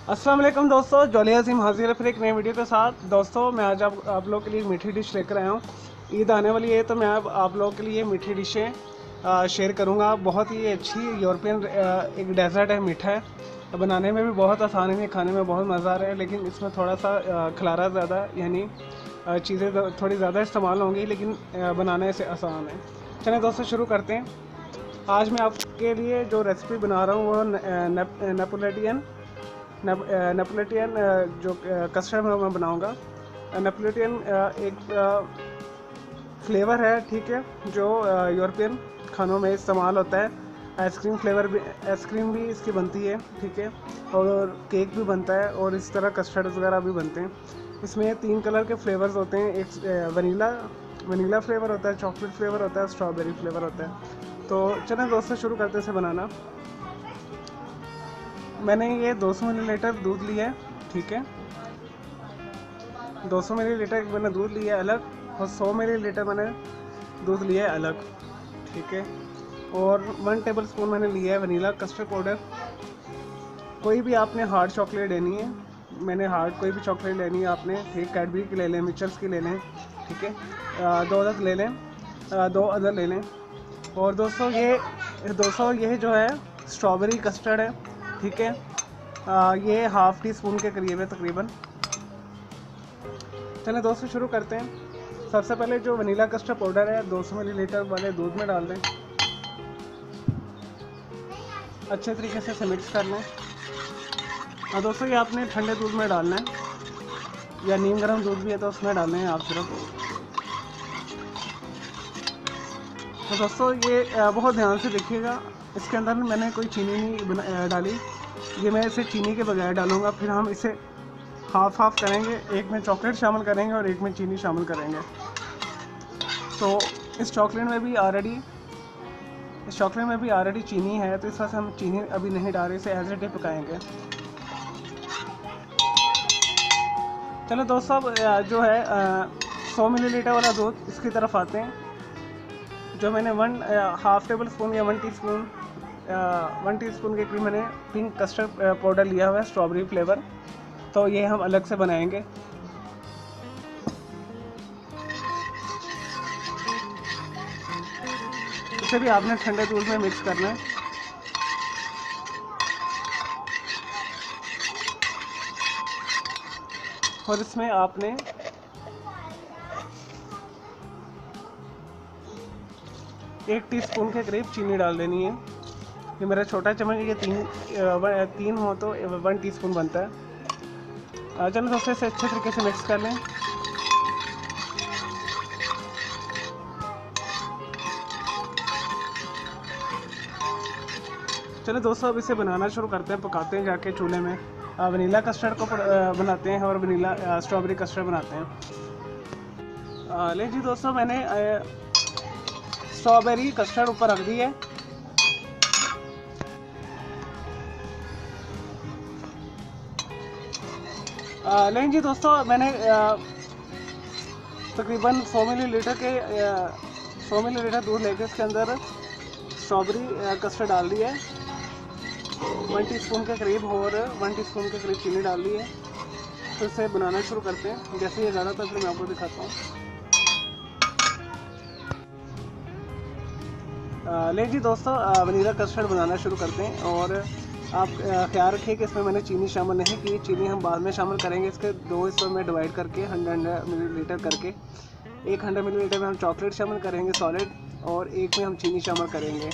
अस्सलाम वालेकुम दोस्तों, जॉली अजीम हाजिर है फिर एक नई वीडियो के साथ। दोस्तों मैं आज आप लोगों के लिए मीठी डिश लेकर आया हूँ। ईद आने वाली है तो मैं अब आप लोगों के लिए मीठी डिशें शेयर करूँगा। बहुत ही अच्छी यूरोपियन एक डेजर्ट है, मीठा है, बनाने में भी बहुत आसान है, खाने में बहुत मज़ा आ रहा है। लेकिन इसमें थोड़ा सा खलारा ज़्यादा, यानी चीज़ें थोड़ी ज़्यादा इस्तेमाल होंगी, लेकिन बनाने से आसान है। चलिए दोस्तों शुरू करते हैं। आज मैं आपके लिए जो रेसिपी बना रहा हूँ वो नेपोलिटियन जो कस्टर्ड मैं बनाऊंगा। नेपोलिटियन एक फ्लेवर है, ठीक है, जो यूरोपियन खानों में इस्तेमाल होता है। आइसक्रीम भी इसकी बनती है, ठीक है, और केक भी बनता है, और इस तरह कस्टर्ड वगैरह भी बनते हैं। इसमें 3 कलर के फ्लेवर्स होते हैं। एक वनीला फ्लेवर होता है, चॉकलेट फ्लेवर होता है, स्ट्रॉबेरी फ्लेवर होता है। तो चलें दोस्तों शुरू करते हैं इसे बनाना। मैंने ये 200 मिलीलीटर दूध लिया है, ठीक है। 200 मिलीलीटर मैंने दूध लिया है अलग, और 100 मिलीलीटर मैंने दूध लिया है अलग, ठीक है। और 1 टेबल स्पून मैंने लिया है वनीला कस्टर्ड पाउडर। कोई भी आपने हार्ड चॉकलेट लेनी है, मैंने हार्ड कोई भी चॉकलेट लेनी है आपने, ठीक। कैडबरी की ले लें, मिचर्स की ले लें, ठीक है। 2 अदद ले लें, 2 अदद ले लें। और दोस्तों ये जो है स्ट्रॉबेरी कस्टर्ड है, ठीक है। ये हाफ़ टी स्पून के करीब है तकरीबन। चलिए दोस्तों शुरू करते हैं। सबसे पहले जो वनीला कस्टर्ड पाउडर है 200 मिलीलीटर वाले दूध में डाल दें, अच्छे तरीके से मिक्स कर लें। और दोस्तों ये आपने ठंडे दूध में डालना है, या नीम गर्म दूध भी है तो उसमें डालना है आप सिर्फ। तो दोस्तों ये बहुत ध्यान से देखिएगा, इसके अंदर मैंने कोई चीनी नहीं डाली, ये मैं इसे चीनी के बगैर डालूँगा। फिर हम इसे हाफ करेंगे, एक में चॉकलेट शामिल करेंगे और एक में चीनी शामिल करेंगे। तो इस चॉकलेट में भी ऑलरेडी चीनी है, तो इस वजह से हम चीनी अभी नहीं डाल रहे, इसे एज इट इज पकाएंगे। चलो दोस्तों अब जो है 100 मिलीलीटर वाला दूध, इसकी तरफ आते हैं। जो मैंने हाफ टेबल स्पून या 1 टीस्पून के करीब मैंने पिंक कस्टर्ड पाउडर लिया हुआ है, स्ट्रॉबेरी फ्लेवर। तो ये हम अलग से बनाएंगे। इसे भी आपने ठंडे दूध में मिक्स करना है। और इसमें आपने एक टीस्पून के करीब चीनी डाल देनी है। ये मेरा छोटा चम्मच, ये तीन हो तो 1 टीस्पून बनता है। चलो दोस्तों इसे अच्छे तरीके से मिक्स कर लें। चलो दोस्तों अब इसे बनाना शुरू करते हैं, पकाते हैं जाके चूल्हे में। वनीला कस्टर्ड को बनाते हैं और वनीला स्ट्रॉबेरी कस्टर्ड बनाते हैं। ले जी दोस्तों, मैंने स्ट्रॉबेरी कस्टर्ड ऊपर रख दी है। लेकिन जी दोस्तों मैंने तकरीबन 100 मिलीलीटर दूध लेके इसके अंदर स्ट्रॉबेरी कस्टर्ड डाल दी है, 1 टीस्पून के करीब, और 1 टीस्पून के करीब चीनी डाल दी है। तो इसे बनाना शुरू करते हैं। जैसे ये ज़्यादा, तो फिर मैं आपको दिखाता हूँ। ले जी दोस्तों वनीला कस्टर्ड बनाना शुरू करते हैं। और आप ख्याल रखिए कि इसमें मैंने चीनी शामिल नहीं की, चीनी हम बाद में शामिल करेंगे। इसके 2 हिस्सों में डिवाइड करके 100 मिलीलीटर करके, एक 100 मिलीलीटर में हम चॉकलेट शामिल करेंगे सॉलिड, और एक में हम चीनी शामिल करेंगे।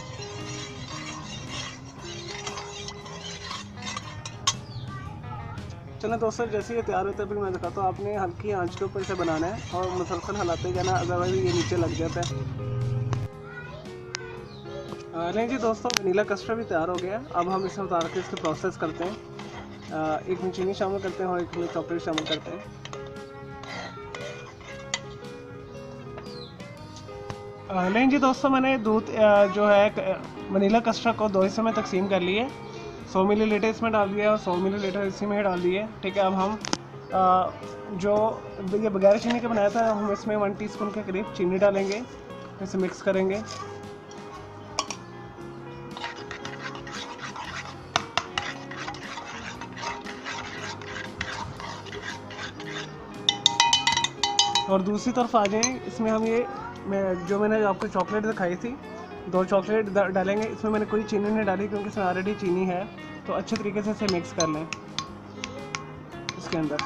चलो दोस्तों जैसे ये तैयार होता है फिर मैं दिखाता हूँ। आपने हल्की आंच के ऊपर इसे बनाना है और मुसलसल हिलाते जाना, अदरवाइज ये नीचे लग जाता है। नहीं जी दोस्तों, वनीला कस्टर्ड भी तैयार हो गया। अब हम इसे उतार के इसके प्रोसेस करते हैं। एक में चीनी शामिल करते हैं और एक में चॉकलेट शामिल करते हैं। नहीं जी दोस्तों, मैंने दूध जो है वनीला कस्टर्ड को 2 हिस्सों में तकसीम कर लिए। 100 मिलीलीटर इसमें डाल दिया और 100 मिलीलीटर इसी में डाल दिए, ठीक है। अब हम जो ये बगैर चीनी का बनाया था, हम इसमें 1 टीस्पून के करीब चीनी डालेंगे, इसे मिक्स करेंगे। और दूसरी तरफ आ जाएँ, इसमें हम ये मैंने आपको चॉकलेट दिखाई थी, 2 चॉकलेट डालेंगे। इसमें मैंने कोई चीनी नहीं डाली क्योंकि इसमें ऑलरेडी चीनी है। तो अच्छे तरीके से इसे मिक्स कर लें इसके अंदर।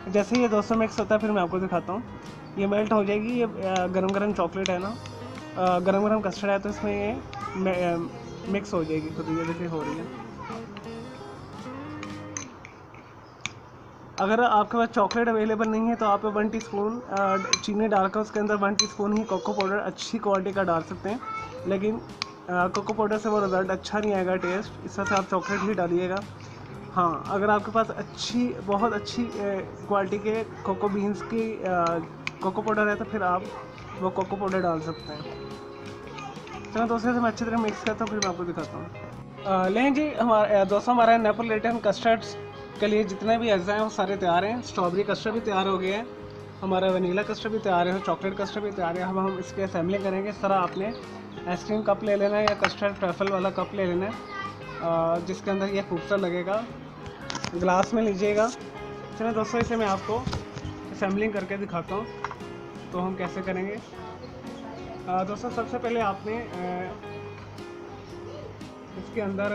जैसे ही ये दोस्तों मिक्स होता है फिर मैं आपको दिखाता हूँ। ये मेल्ट हो जाएगी। ये गरम गरम चॉकलेट है ना, गरम गरम कस्टर्ड है, तो इसमें ये मिक्स हो जाएगी। तो ये देखिए हो रही है। अगर आपके पास चॉकलेट अवेलेबल नहीं है तो आप 1 टीस्पून चीनी डालकर उसके अंदर 1 टीस्पून ही कोको पाउडर अच्छी क्वालिटी का डाल सकते हैं। लेकिन कोको पाउडर से वो रिज़ल्ट अच्छा नहीं आएगा टेस्ट, इस वजह से आप चॉकलेट ही डालिएगा। हाँ, अगर आपके पास बहुत अच्छी क्वालिटी के कोको बीन्स की कोको पाउडर है तो फिर आप वो कोको पाउडर डाल सकते हैं। चलो दोस्तों, से मैं अच्छी तरह मिक्स करता हूँ, फिर मैं आपको दिखाता हूँ। लें जी, हमारा नेपोलिटन कस्टर्ड्स के लिए जितने भी अज्जा हैं वो सारे तैयार हैं। स्ट्रॉबेरी कस्टर्ड भी तैयार हो गए हैं, हमारा वनीला कस्टर्ड भी तैयार है, चॉकलेट कस्टर्ड भी तैयार है। हम इसकी असेंबलिंग करेंगे। इस तरह आपने आइसक्रीम कप ले लेना है या कस्टर्ड ट्रैफल वाला कप ले लेना है, जिसके अंदर ये खूबसूरत लगेगा। ग्लास में लीजिएगा। चलो दोस्तों, इसे मैं आपको असेंबलिंग करके दिखाता हूँ। तो हम कैसे करेंगे दोस्तों, सबसे पहले आपने इसके अंदर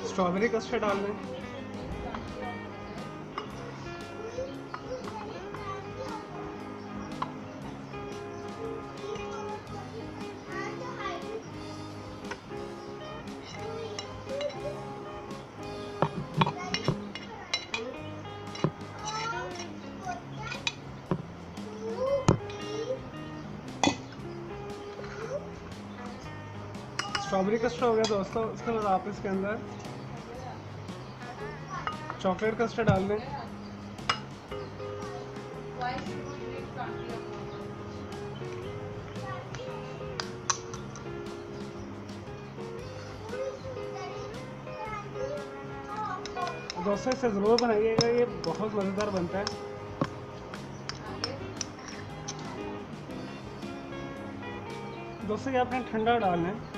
स्ट्रॉबेरी कस्टर्ड डाल दें। स्ट्रॉबेरी कस्टर्ड हो गया दोस्तों। उसके बाद आप इसके अंदर चॉकलेट कस्टर्ड डाल दें। दोस्तों, इसे ज़रूर बनाइएगा, ये बहुत मज़ेदार बनता है। दोस्तों, ये आपने ठंडा डालना है।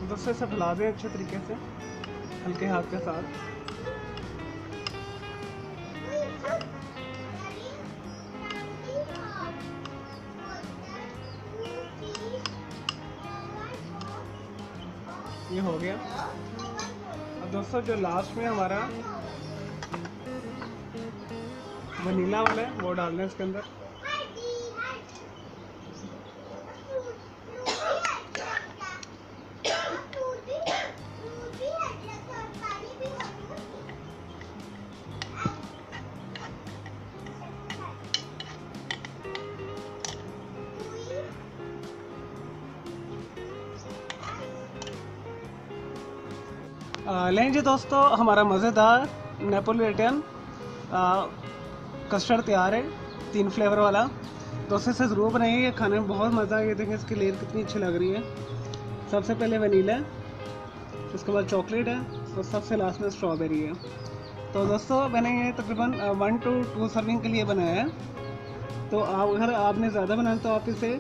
दोस्तों, इसे फैला दें अच्छे तरीके से हल्के हाथ के साथ। ये हो गया। अब दोस्तों, जो लास्ट में हमारा वनीला वाला है वो डालना है इसके अंदर। लें जी दोस्तों, हमारा मज़ेदार नेपोलिटन कस्टर्ड तैयार है, 3 फ्लेवर वाला। दोस्तों, इसे ज़रूर बनाइए, ये खाने में बहुत मज़ा है। ये देखें इसकी लेयर कितनी अच्छी लग रही है। सबसे पहले वनीला है, उसके बाद चॉकलेट है और सबसे लास्ट में स्ट्रॉबेरी है। तो दोस्तों, मैंने ये तकरीबन 1 to 2 सर्विंग के लिए बनाया है। तो अगर आपने ज़्यादा बनाना तो आप इसे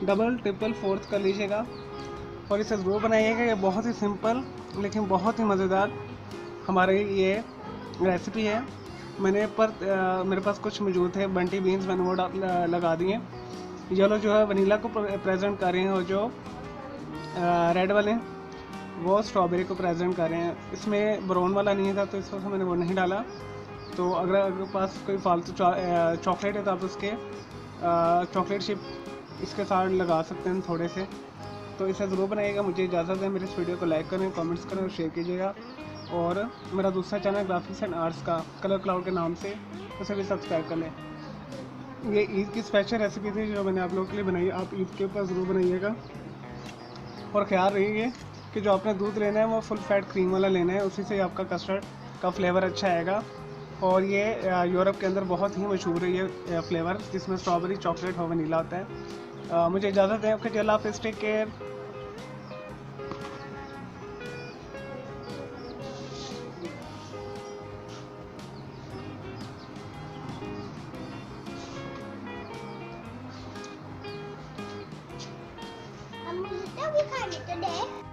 डबल, ट्रिपल, 4th कर लीजिएगा और इसे ज़रूर बनाइएगा। ये बहुत ही सिंपल लेकिन बहुत ही मज़ेदार हमारी ये रेसिपी है। मेरे पास कुछ मौजूद थे बंटी बीन्स, मैंने वो लगा दिए। येलो जो है वनीला को प्रेजेंट कर रहे हैं और जो रेड वाले वो स्ट्रॉबेरी को प्रेजेंट कर रहे हैं। इसमें ब्राउन वाला नहीं था तो इस वजह से मैंने वो नहीं डाला। तो अगर आपके पास कोई फालतू चॉकलेट है तो आप उसके चॉकलेट चिप इसके साथ लगा सकते हैं थोड़े से। तो इसे ज़रूर बनाइएगा। मुझे इजाज़त है। मेरे इस वीडियो को लाइक करें, कमेंट्स करें और शेयर कीजिएगा। और मेरा दूसरा चैनल ग्राफिक्स एंड आर्ट्स का कलर क्लाउड के नाम से, उसे भी सब्सक्राइब कर लें। ये ईद की स्पेशल रेसिपी थी जो मैंने आप लोगों के लिए बनाई। आप ईद के ऊपर ज़रूर बनाइएगा और ख्याल रखिए कि जो आपने दूध लेना है वो फुल फैट क्रीम वाला लेना है, उसी से आपका कस्टर्ड का फ्लेवर अच्छा आएगा। और ये यूरोप के अंदर बहुत ही मशहूर है ये फ्लेवर, जिसमें स्ट्रॉबेरी, चॉकलेट और वनीला होता है। मुझे इजाज़त है, ओके चलो, आप टेक केयर। हम मुझे तो भी खाने तो दे।